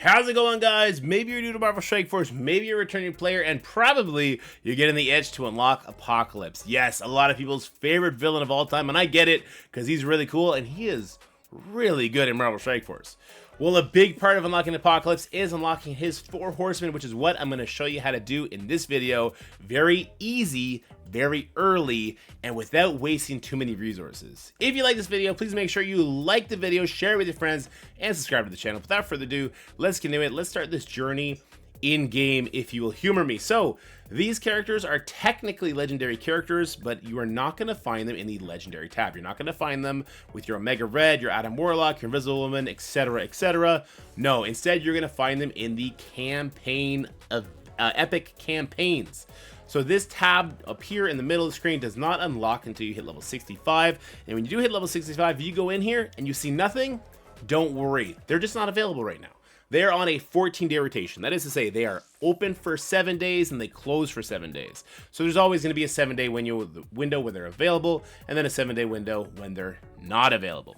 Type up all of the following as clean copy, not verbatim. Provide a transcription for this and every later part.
How's it going, guys? Maybe you're new to Marvel Strike Force, maybe you're a returning player, and probably you're getting the itch to unlock Apocalypse. Yes, a lot of people's favorite villain of all time, and I get it, because he's really cool, and he is really good in Marvel Strike Force. Well, a big part of unlocking Apocalypse is unlocking his 4 Horsemen, which is what I'm going to show you how to do in this video. Very easy, very early, and without wasting too many resources. If you like this video, please make sure you like the video, share it with your friends, and subscribe to the channel. Without further ado, let's get into it. Let's start this journey in-game, if you will humor me. So, these characters are technically legendary characters, but you are not going to find them in the legendary tab. You're not going to find them with your Omega Red, your Adam Warlock, your Invisible Woman, etc., etc. No, instead you're going to find them in the campaign of epic campaigns. So this tab up here in the middle of the screen does not unlock until you hit level 65. And when you do hit level 65, you go in here and you see nothing, don't worry. They're just not available right now. They are on a 14-day rotation. That is to say, they are open for 7 days and they close for 7 days. So there's always going to be a 7-day window where they're available, and then a 7-day window when they're not available.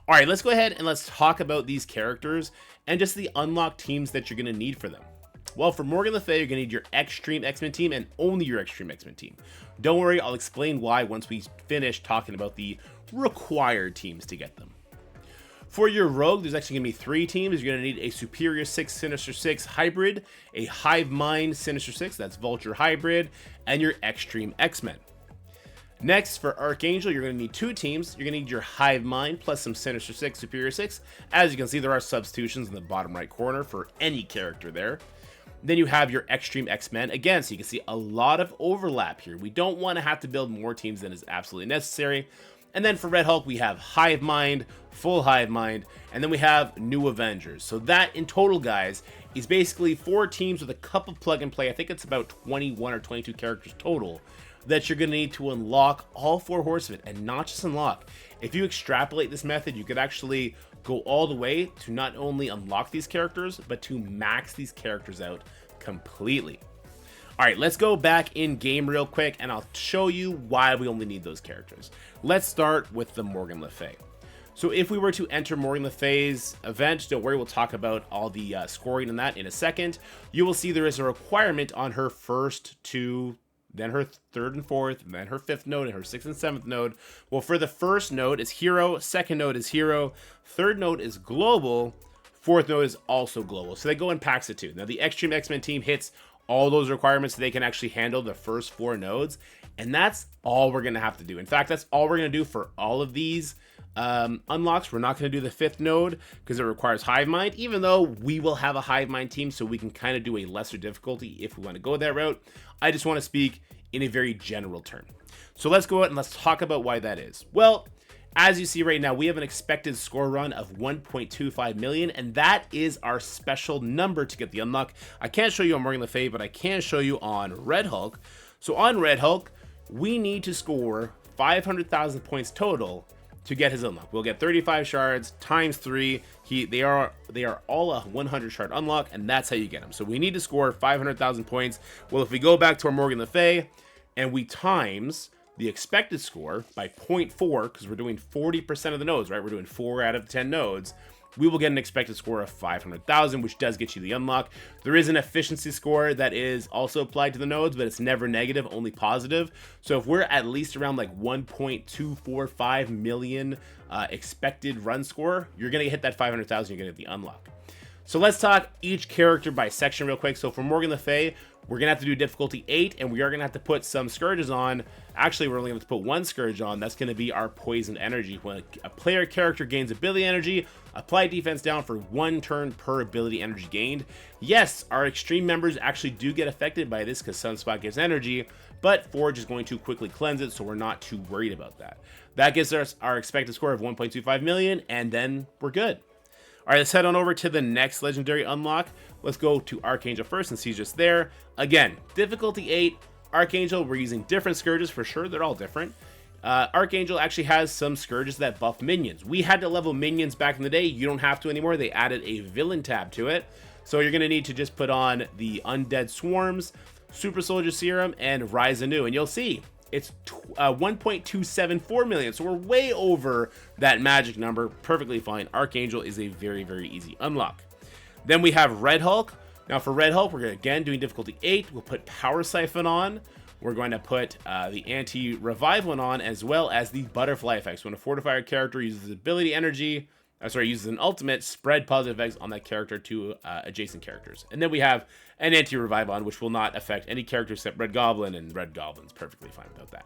All right, let's go ahead and let's talk about these characters and just the unlocked teams that you're going to need for them. Well, for Morgan Le Fay, you're going to need your Extreme X-Men team and only your Extreme X-Men team. Don't worry, I'll explain why once we finish talking about the required teams to get them. For your Rogue, there's actually going to be 3 teams. You're going to need a Superior 6 Sinister 6 Hybrid, a Hive Mind Sinister 6, that's Vulture Hybrid, and your Extreme X-Men. Next, for Archangel, you're going to need 2 teams. You're going to need your Hive Mind plus some Sinister 6, Superior 6. As you can see, there are substitutions in the bottom right corner for any character there. Then you have your Extreme X-Men. Again, so you can see a lot of overlap here. We don't want to have to build more teams than is absolutely necessary. And then for Red Hulk, we have Hive Mind, Full Hive Mind, and then we have New Avengers. So that in total, guys, is basically 4 teams with a couple plug and play. I think it's about 21 or 22 characters total that you're going to need to unlock all 4 Horsemen, and not just unlock. If you extrapolate this method, you could actually go all the way to not only unlock these characters, but to max these characters out completely. All right, let's go back in game real quick and I'll show you why we only need those characters. Let's start with the Morgan Le Fay. So if we were to enter Morgan Le Fay's event, don't worry, we'll talk about all the scoring in that in a second. You will see there is a requirement on her first 2, then her 3rd and 4th, then her 5th node, and her 6th and 7th node. Well, for the first node is Hero, 2nd node is Hero, 3rd node is Global, 4th node is also Global. So they go in packs of 2. Now the Extreme X-Men team hits all those requirements so they can actually handle the first 4 nodes, and that's all we're going to have to do. In fact, that's all we're going to do for all of these unlocks. We're not going to do the 5th node because it requires Hive Mind, even though we will have a Hive Mind team, so we can kind of do a lesser difficulty if we want to go that route. I just want to speak in a very general term. So let's go out and let's talk about why that is. Well, as you see right now, we have an expected score run of 1.25 million, and that is our special number to get the unlock. I can't show you on Morgan Le Fay, but I can show you on Red Hulk. So on Red Hulk, we need to score 500,000 points total to get his unlock. We'll get 35 shards times 3. They are all a 100 shard unlock, and that's how you get them. So we need to score 500,000 points. Well, if we go back to our Morgan Le Fay and we times the expected score by 0.4, because we're doing 40% of the nodes, right? We're doing 4 out of 10 nodes. We will get an expected score of 500,000, which does get you the unlock. There is an efficiency score that is also applied to the nodes, but it's never negative, only positive. So if we're at least around like 1.245 million expected run score, you're going to hit that 500,000, you're going to get the unlock. So let's talk each character by section real quick. So for Morgan Le Fay, we're going to have to do difficulty 8, and we are going to have to put some scourges on. Actually, we're only going to put 1 scourge on. That's going to be our Poison Energy. When a player character gains ability energy, apply defense down for 1 turn per ability energy gained. Yes, our extreme members actually do get affected by this because Sunspot gives energy, but Forge is going to quickly cleanse it, so we're not too worried about that. That gives us our expected score of 1.25 million, and then we're good. All right, let's head on over to the next legendary unlock. Let's go to Archangel first since he's just there. Again, difficulty 8, Archangel, we're using different scourges for sure. They're all different. Archangel actually has some scourges that buff minions. We had to level minions back in the day. You don't have to anymore. They added a villain tab to it. So you're going to need to just put on the Undead Swarms, Super Soldier Serum, and Rise Anew. And you'll see it's 1.274 million. So we're way over that magic number. Perfectly fine. Archangel is a very, very easy unlock. Then we have Red Hulk. Now for Red Hulk, we're going to, again, doing difficulty 8. We'll put Power Siphon on. We're going to put the anti-revive one on, as well as the butterfly effects. When a fortifier character uses ability energy, uses an ultimate, spread positive effects on that character to adjacent characters. And then we have an anti-revive on, which will not affect any character except Red Goblin, and Red Goblin's perfectly fine without that.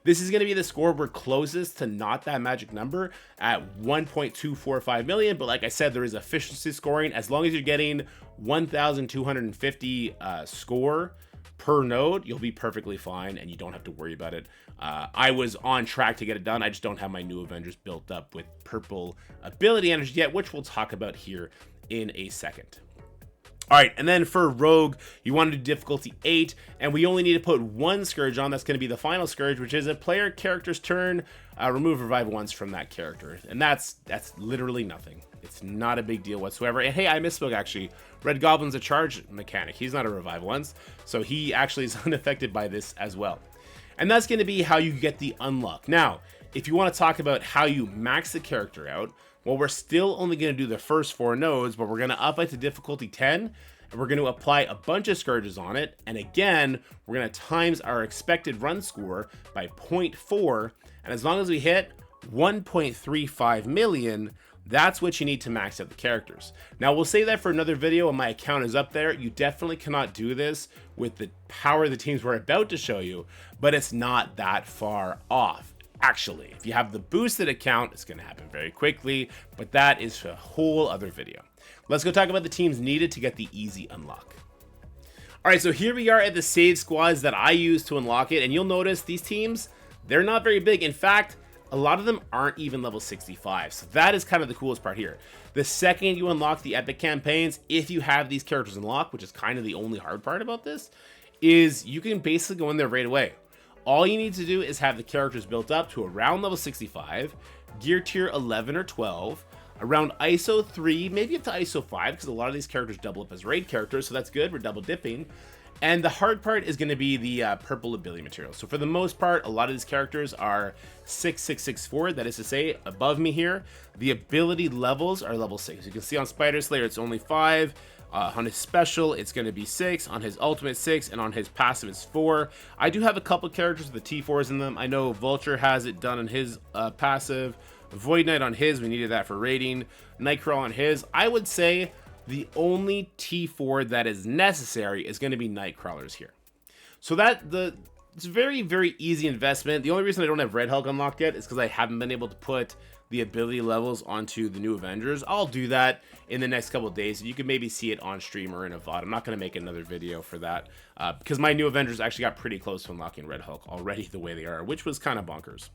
This is going to be the score we're closest to not that magic number at 1.245 million. But like I said, there is efficiency scoring. As long as you're getting 1,250 score per node, you'll be perfectly fine and you don't have to worry about it. I was on track to get it done. I just don't have my new Avengers built up with purple ability energy yet, which we'll talk about here in a second. All right, and then for Rogue, you want to do difficulty 8, and we only need to put one Scourge on. That's going to be the final Scourge, which is a player character's turn. Remove revive once from that character, and that's literally nothing. It's not a big deal whatsoever. And hey, I misspoke actually. Red Goblin's a charge mechanic. He's not a revive once, so he actually is unaffected by this as well. And that's going to be how you get the unlock. Now, if you want to talk about how you max the character out, well, we're still only going to do the first 4 nodes, but we're going to up it to difficulty 10, and we're going to apply a bunch of Scourges on it. And again, we're going to times our expected run score by 0.4, and as long as we hit 1.35 million, that's what you need to max out the characters. Now, we'll save that for another video, and my account is up there. You definitely cannot do this with the power of the teams we're about to show you, but it's not that far off. Actually, if you have the boosted account, it's going to happen very quickly, but that is a whole other video. Let's go talk about the teams needed to get the easy unlock. All right, so here we are at the save squads that I use to unlock it, and you'll notice these teams, they're not very big. In fact, a lot of them aren't even level 65, so that is kind of the coolest part here. The second you unlock the epic campaigns, if you have these characters unlocked, which is kind of the only hard part about this, is you can basically go in there right away. All you need to do is have the characters built up to around level 65, gear tier 11 or 12, around ISO 3, maybe up to ISO 5, because a lot of these characters double up as raid characters, so that's good, we're double dipping. And the hard part is going to be the purple ability material. So for the most part, a lot of these characters are 6,664, that is to say, above me here. The ability levels are level 6. You can see on Spider Slayer, it's only 5. On his special, it's going to be 6. On his ultimate, 6. And on his passive, it's 4. I do have a couple characters with the T4s in them. I know Vulture has it done on his passive. Void Knight on his, we needed that for raiding. Nightcrawler on his. I would say the only T4 that is necessary is going to be Nightcrawlers here. So it's very, very easy investment. The only reason I don't have Red Hulk unlocked yet is because I haven't been able to put the ability levels onto the new Avengers. I'll do that in the next couple of days. You can maybe see it on stream or in a VOD. I'm not going to make another video for that because my new Avengers actually got pretty close to unlocking Red Hulk already the way they are, which was kind of bonkers.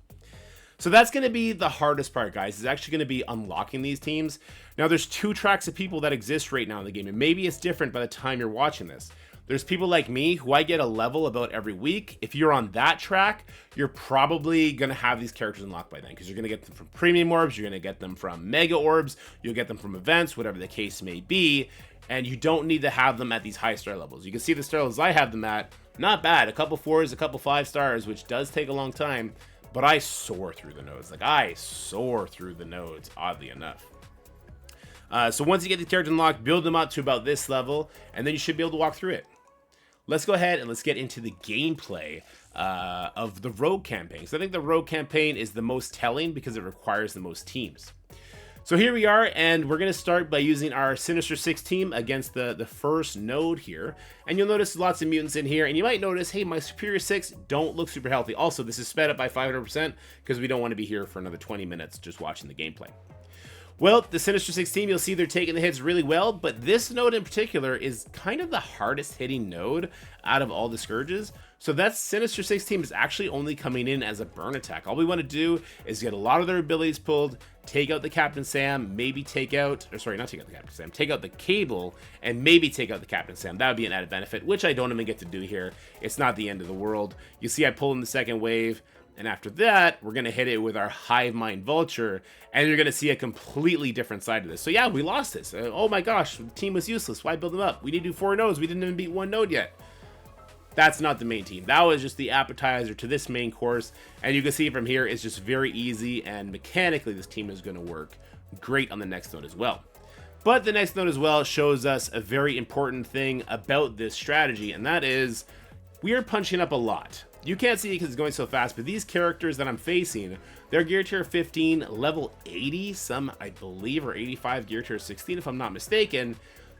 So that's going to be the hardest part, guys, is actually going to be unlocking these teams. Now, there's 2 tracks of people that exist right now in the game, and maybe it's different by the time you're watching this. There's people like me who I get a level about every week. If you're on that track, you're probably going to have these characters unlocked by then, because you're going to get them from premium orbs, you're going to get them from mega orbs, you'll get them from events, whatever the case may be, and you don't need to have them at these high star levels. You can see the star levels I have them at, not bad, a couple 4s, a couple 5 stars, which does take a long time, but I soar through the nodes. Like, I soar through the nodes, oddly enough. So once you get the character unlocked, build them up to about this level, and then you should be able to walk through it. Let's go ahead and let's get into the gameplay of the Rogue campaign. So I think the Rogue campaign is the most telling because it requires the most teams. So here we are, and we're going to start by using our Sinister Six team against the first node here. And you'll notice lots of mutants in here, and you might notice, hey, my Superior Six don't look super healthy. Also, this is sped up by 500% because we don't want to be here for another 20 minutes just watching the gameplay. Well, the Sinister Six team, you'll see they're taking the hits really well, but this node in particular is kind of the hardest hitting node out of all the Scourges. So that Sinister Six team is actually only coming in as a burn attack. All we want to do is get a lot of their abilities pulled, take out the Captain Sam, maybe take out, or sorry, not take out the Captain Sam, take out the Cable, and maybe take out the Captain Sam. That would be an added benefit, which I don't even get to do here. It's not the end of the world. You see I pull in the second wave, and after that, we're going to hit it with our Hive Mind Vulture, and you're going to see a completely different side of this. So yeah, we lost this. Oh my gosh, the team was useless. Why build them up? We need to do 4 nodes. We didn't even beat 1 node yet. That's not the main team. That was just the appetizer to this main course, and you can see from here, it's just very easy, and mechanically, this team is going to work great on the next node as well. But the next note as well shows us a very important thing about this strategy, and that is we are punching up a lot. You can't see it because it's going so fast, but these characters that I'm facing, they're gear tier 15, level 80, some I believe are 85 gear tier 16 if I'm not mistaken.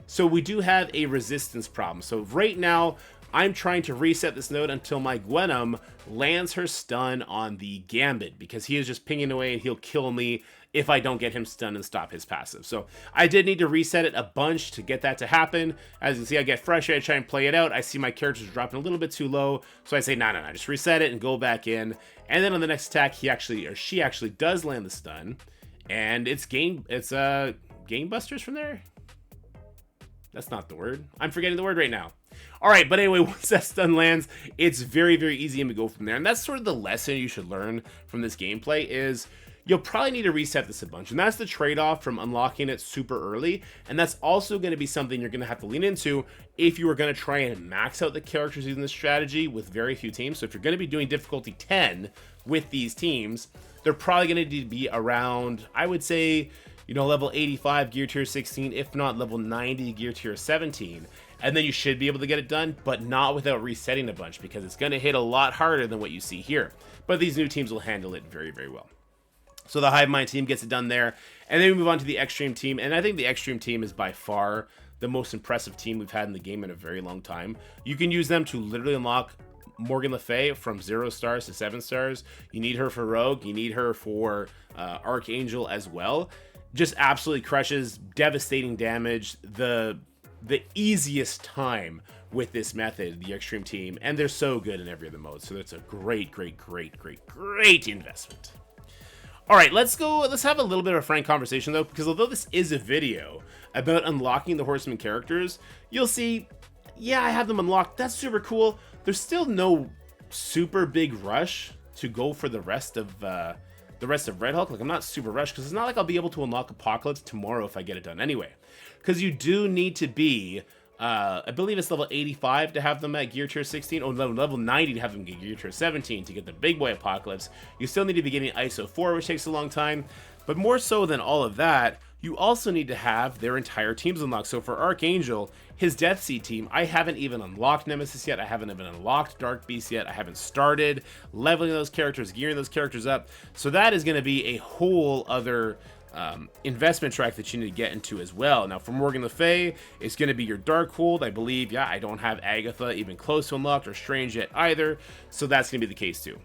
So we do have a resistance problem. So right now, I'm trying to reset this node until my Gwenum lands her stun on the Gambit, because he is just pinging away and he'll kill me if I don't get him stunned and stop his passive. So I did need to reset it a bunch to get that to happen. As you can see, I get frustrated, I try and play it out. I see my character's dropping a little bit too low, so I say, no, just reset it and go back in. And then on the next attack, he actually, or she actually does land the stun, and it's game busters from there? That's not the word. I'm forgetting the word right now. All right, but anyway, once that stun lands, it's very, very easy to go from there. And that's sort of the lesson you should learn from this gameplay is you'll probably need to reset this a bunch. And that's the trade-off from unlocking it super early. And that's also going to be something you're going to have to lean into if you are going to try and max out the characters using this strategy with very few teams. So if you're going to be doing difficulty 10 with these teams, they're probably going to need to be around, I would say, you know, level 85 gear tier 16, if not level 90 gear tier 17. And then you should be able to get it done, but not without resetting a bunch, because it's going to hit a lot harder than what you see here. But these new teams will handle it very, very well. So the Hive Mind team gets it done there. And then we move on to the Extreme team. And I think the Extreme team is by far the most impressive team we've had in the game in a very long time. You can use them to literally unlock Morgan Le Fay from 0 stars to 7 stars. You need her for Rogue. You need her for Archangel as well. Just absolutely crushes, devastating damage. The easiest time with this method, the Extreme team, and they're so good in every other mode. So that's a great investment. All right, let's have a little bit of a frank conversation though, because although this is a video about unlocking the Horseman characters, you'll see, yeah, I have them unlocked. That's super cool. There's still no super big rush to go for the rest of Red Hulk. Like, I'm not super rushed because it's not like I'll be able to unlock Apocalypse tomorrow if I get it done anyway. Because you do need to be, I believe it's level 85 to have them at gear tier 16, or level 90 to have them get gear tier 17 to get the big boy Apocalypse. You still need to be getting ISO 4, which takes a long time. But more so than all of that, you also need to have their entire teams unlocked. So for Archangel, his Death Seed team, I haven't even unlocked Nemesis yet. I haven't even unlocked Dark Beast yet. I haven't started leveling those characters, gearing those characters up. So that is going to be a whole other investment track that you need to get into as well. Now for Morgan Le Fay, it's going to be your Darkhold. I believe, yeah, I don't have Agatha even close to unlocked or Strange yet either. So that's going to be the case too.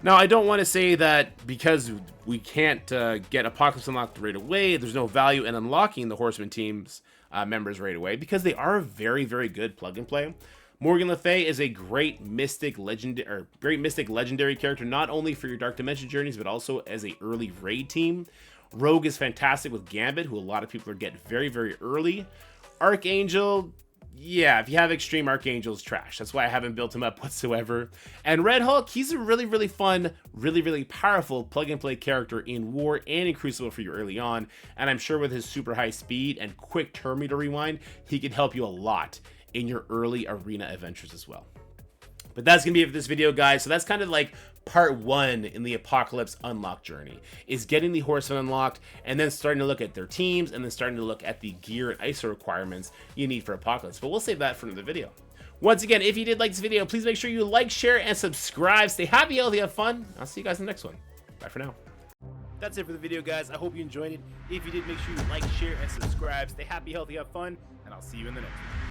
Now, I don't want to say that because we can't get Apocalypse unlocked right away, there's no value in unlocking the Horseman team's members right away, because they are very, very good plug and play. Morgan Le Fay is a great mystic legendary character, not only for your Dark Dimension journeys, but also as a early raid team. Rogue is fantastic with Gambit, who a lot of people are getting very, very early. Archangel, yeah, if you have Extreme, Archangel's trash. That's why I haven't built him up whatsoever. And Red Hulk, he's a really, really fun, really, really powerful plug-and-play character in War and in Crucible for you early on. And I'm sure with his super high speed and quick turn meter rewind, he can help you a lot in your early arena adventures as well. But that's going to be it for this video, guys. So that's kind of like part 1 in the Apocalypse unlock journey, is getting the Horsemen unlocked and then starting to look at their teams and then starting to look at the gear and ISO requirements you need for Apocalypse. But we'll save that for another video. Once again, if you did like this video, please make sure you like, share, and subscribe. Stay happy, healthy, have fun. I'll see you guys in the next one. Bye for now. That's it for the video, guys. I hope you enjoyed it. If you did, make sure you like, share, and subscribe. Stay happy, healthy, have fun, and I'll see you in the next one.